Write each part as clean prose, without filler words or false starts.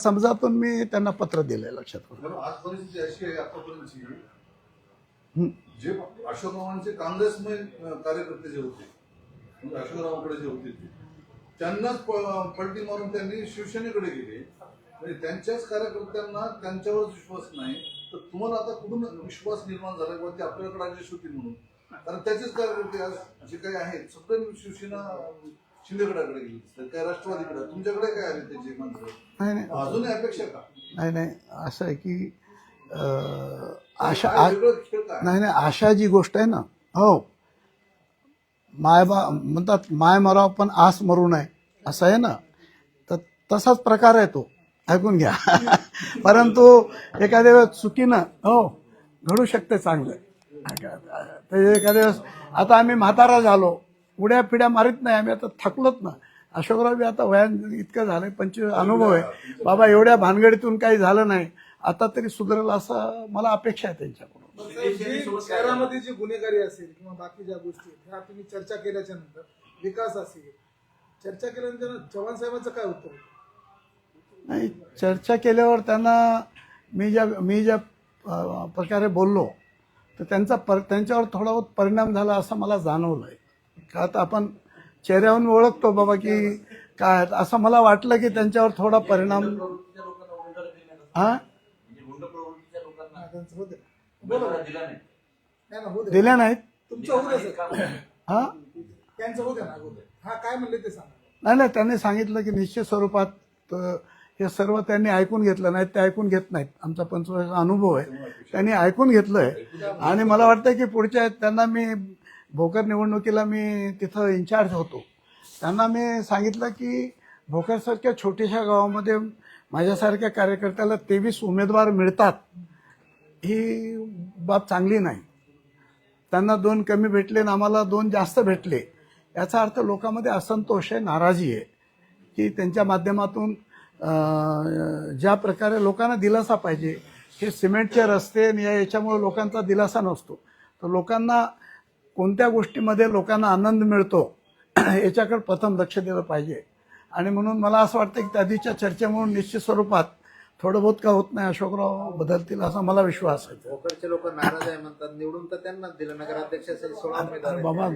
समजातून मी त्यांना पत्र दिलंय, लक्षात ठेवा. आज परिस्थिती अशी आहे आतापर्यंतची, हं. जे अशोकरावांचे काँग्रेसमय कार्यकर्ते जे होते, म्हणजे अशोकरावांकडे जे होते त्यांनाच पलटी मारून त्यांनी शिवसेनेकडे गेले. म्हणजे त्यांच्याच कार्यकर्त्यांना त्यांच्यावर विश्वास नाही, तर तुम्हाला आता कुठून विश्वास निर्माण झाला किंवा ते आपल्याकडे ऍडजस्ट होतील म्हणून? कारण त्याचेच कार्यकर्ते आज जे काही आहेत सगळे शिवसेना शिंदेगडाकडे गेले, काय राष्ट्रवादीकडे, तुमच्याकडे काय आले त्याचे माणसं? नाही अजूनही अपेक्षा का? नाही असं आहे की नाही नाही आशा जी गोष्ट आहे ना, हो, म्हणतात माय मराव पण आस मरू नये, असं आहे ना, तर तसाच प्रकार आहे तो, ऐकून घ्या. परंतु एखाद्या वेळेस चुकीनं हो घडू शकते चांगलं. तर एखाद्या वेळेस आता आम्ही म्हातारा झालो, उड्या पिड्या मारित नाही आम्ही, आता थकलोच ना. अशोकराव बी आता वयान इतकं झालं, 25 अनुभव आहे बाबा, एवढ्या भानगडीतून काही झालं नाही, आता तरी सुधारेल असं मला अपेक्षा आहे त्यांच्याकडून. शहरामध्ये जी गुन्हेगारी असेल किंवा बाकी ज्या गोष्टी ह्या तुम्ही चर्चा केल्याच्या नंतर, विकास असेल चर्चा केल्यानंतर चव्हाण साहेबांचं काय उत्तर? नाही, चर्चा केल्यावर त्यांना मी ज्या प्रकारे बोललो तर त्यांच्यावर थोडा बहुत परिणाम झाला असं मला जाणवलंय. का आता आपण चेहऱ्यावरून ओळखतो बाबा की काय, असं मला वाटलं की त्यांच्यावर थोडा परिणाम दिल्या नाहीत. तुमचं होऊ दे सर, हा त्यांचं होऊ दे ना अगोदर. हा काय म्हणले ते सांगा. नाही त्यांनी सांगितलं की निश्चित स्वरूपात हे सर्व त्यांनी ऐकून घेतलं नाही, ते ऐकून घेत नाहीत. आमचा 25 वर्षाचा अनुभव आहे, त्यांनी ऐकून घेतलंय. आणि मला वाटतं की पुढच्या त्यांना मी भोकर निवडणुकीला मी तिथं इन्चार्ज होतो, त्यांना मी सांगितलं की भोकरसारख्या छोट्याशा गावामध्ये माझ्यासारख्या कार्यकर्त्याला 23 उमेदवार मिळतात, ही बाब चांगली नाही. त्यांना 2 कमी भेटले आणि आम्हाला 2 जास्त भेटले, याचा अर्थ लोकांमध्ये असंतोष आहे, नाराजी आहे की त्यांच्या माध्यमातून ज्या प्रकारे लोकांना दिलासा पाहिजे, हे सिमेंटचे रस्ते याच्यामुळे लोकांचा दिलासा नसतो. तर लोकांना कोणत्या गोष्टीमध्ये लोकांना आनंद मिळतो याच्याकडे प्रथम लक्ष दिलं पाहिजे. आणि म्हणून मला असं वाटतं की त्या दिवशीच्या चर्चेमुळे निश्चित स्वरूपात थोडं बहुत का होत नाही, अशोकराव बदलतील असा मला विश्वास आहे. भोकरचे लोक नाराज आहे म्हणतात, निवडून तर त्यांनाच दिलं, नगराध्यक्षासाठी 16 उमेदवार बाबा,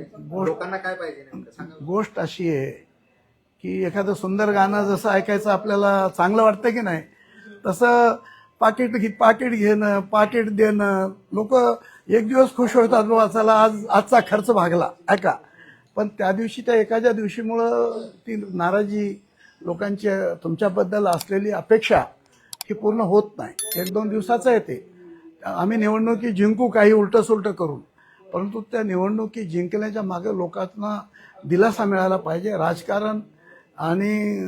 लोकांना काय पाहिजे नेमकं सांगा. गोष्ट अशी आहे की एखादं सुंदर गाणं जसं ऐकायचं आपल्याला चांगलं वाटतं की नाही, तसं पाकिट घेणं, पाकिट देणं, लोक एक दिवस खुश होतात बाबा चला आजचा खर्च भागला, ऐका. पण त्या दिवशी त्या एखाद्या दिवशीमुळं ती नाराजी, लोकांची तुमच्याबद्दल असलेली अपेक्षा ही पूर्ण होत नाही. 1-2 दिवसाचं आहे ते. आम्ही निवडणुकी जिंकू काही उलटं सुलटं करून, परंतु त्या निवडणुकी जिंकण्याच्या मागे लोकांना दिलासा मिळाला पाहिजे. राजकारण आणि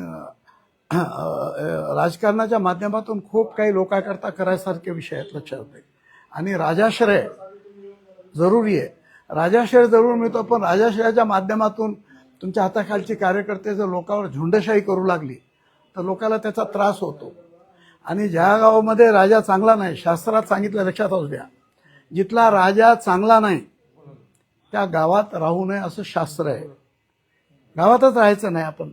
राजकारणाच्या माध्यमातून खूप काही लोकांकरता करायसारखे विषय आहेत, लक्षात येते. आणि राजाश्रय जरुरी आहे, राजाश्रय जरूर मिळतो, पण राजाश्रयाच्या माध्यमातून तुमच्या हाताखालची कार्यकर्ते जर लोकांवर झुंडशाही करू लागली तर लोकांना त्याचा त्रास होतो. आणि ज्या गावामध्ये राजा चांगला नाही, शास्त्रात सांगितलं, लक्षात असू द्या, जिथला राजा चांगला नाही त्या गावात राहू नये असं शास्त्र आहे. गावातच राहायचं नाही आपण.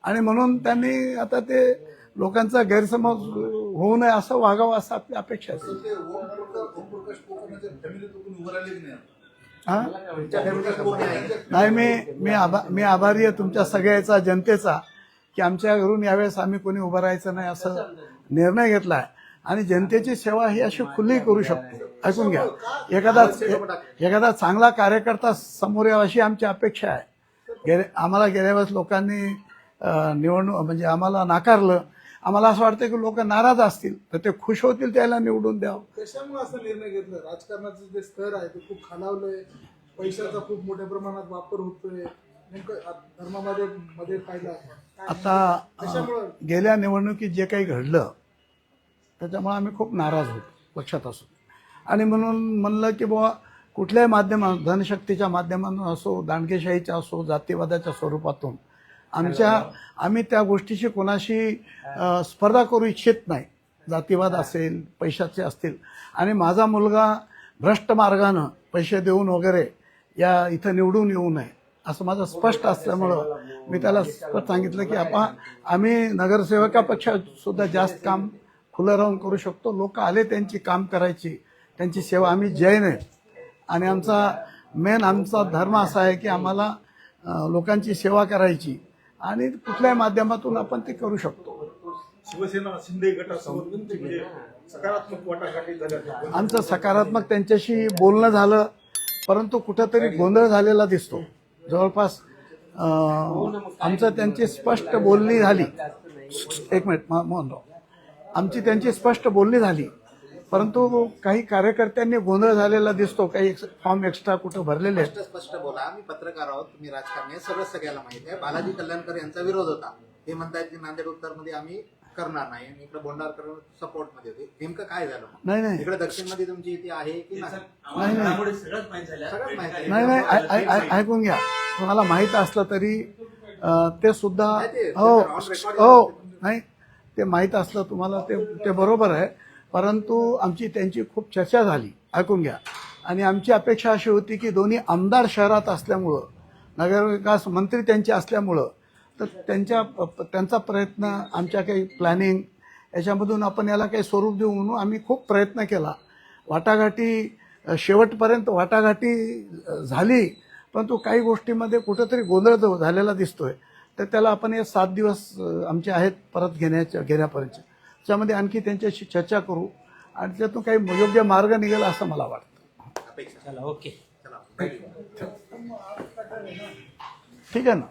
आणि म्हणून त्यांनी आता ते लोकांचा गैरसमज होऊ नये असं वागावं असं आपली अपेक्षा आहे. नाही, मी आभारी आहे तुमच्या सगळ्याचा, जनतेचा, की आमच्या घरून यावेळेस आम्ही कोणी उभं राहायचं नाही असं निर्णय घेतलाय. आणि जनतेची सेवा ही अशी खुली करू शकतो. ऐकून घ्या, एखादा चांगला कार्यकर्ता समोर यावा अशी आमची अपेक्षा आहे. आम्हाला गेल्या वेळेस लोकांनी निवडणूक म्हणजे आम्हाला नाकारलं. आम्हाला असं वाटतं की लोक नाराज असतील तर ते खुश होतील, त्याला निवडून द्यावं. कशामुळे असं निर्णय घेतला? राजकारणाचं जे स्तर आहे ते खूप खालावलंय, पैशाचा खूप मोठ्या प्रमाणात वापर होतोय, नेमकं धर्मामध्ये फायदा. आता गेल्या निवडणुकीत जे काही घडलं त्याच्यामुळे आम्ही खूप नाराज होतो, लक्षात असू. आणि म्हणून म्हणलं की बाबा कुठल्याही माध्यमातून, धनशक्तीच्या माध्यमातून असो, दांडगेशाहीच्या असो, जातीवादाच्या स्वरूपातून आम्ही त्या गोष्टीशी कोणाशी स्पर्धा करू इच्छित नाही. जातीवाद असेल, पैशाचे असतील. आणि माझा मुलगा भ्रष्ट मार्गानं पैसे देऊन वगैरे इथं निवडून येऊ नये असं माझं स्पष्ट असल्यामुळं मी त्याला स्पष्ट सांगितलं की आम्ही नगरसेवकापेक्षा सुद्धा जास्त काम खुलं राहून करू शकतो. लोक आले त्यांची काम करायची, त्यांची सेवा. आम्ही जैन आहे आणि आमचा धर्म असा आहे की आम्हाला लोकांची सेवा करायची आणि कुठल्याही माध्यमातून आपण ते करू शकतो. शिवसेना शिंदे गटासोबत म्हणजे सकारात्मक वाटाघाटी झाल्या. आमचं सकारात्मक त्यांच्याशी बोलणं झालं, परंतु कुठंतरी गोंधळ झालेला दिसतो. जवळपास आमचं त्यांची स्पष्ट बोलणी झाली. एक मिनिट मोहनराव, आमची त्यांची स्पष्ट बोलणी झाली, परंतु काही कार्यकर्त्यांनी गोंधळ झालेला दिसतो. काही फॉर्म एक्स्ट्रा कुठं भरलेले आहेत. स्पष्ट बोला. आम्ही पत्रकार आहोत, तुम्ही राजकारणी आहे, सगळ्याला माहिती आहे. बालाजी कल्याणकर यांचा विरोध होता. ते म्हणतायत की नांदेड उत्तर मध्ये आम्ही करणार नाही आणि इकडे बोंडारकर सपोर्ट मध्ये होते. नेमकं काय झालं? नाही इकडे दक्षिण मध्ये तुमची इथे आहे की नाही? सगळंच माहिती आहे. नाही ऐकून घ्या. तुम्हाला माहित असलं तरी ते सुद्धा माहिती आहे. हो On record हो नाही ते माहीत असलं तुम्हाला ते बरोबर आहे. परंतु आमची त्यांची खूप चर्चा झाली. ऐकून घ्या. आणि आमची अपेक्षा अशी होती की दोन्ही आमदार शहरात असल्यामुळं, नगरविकास मंत्री त्यांचे असल्यामुळं, तर त्यांचा प्रयत्न, आमच्या काही प्लॅनिंग याच्यामधून आपण याला काही स्वरूप देऊ म्हणून आम्ही खूप प्रयत्न केला. वाटाघाटी शेवटपर्यंत वाटाघाटी झाली, परंतु काही गोष्टीमध्ये कुठंतरी गोंधळ झालेला दिसतोय. तर त्याला आपण हे 7 दिवस आमचे आहेत परत घेण्यापर्यंत. त्याच्यामध्ये आणखी त्यांच्याशी चर्चा करू आणि त्यातून काही योग्य मार्ग निघेल असं मला वाटतं. अपेक्षा. चला ओके. चला. ठीक आहे ना.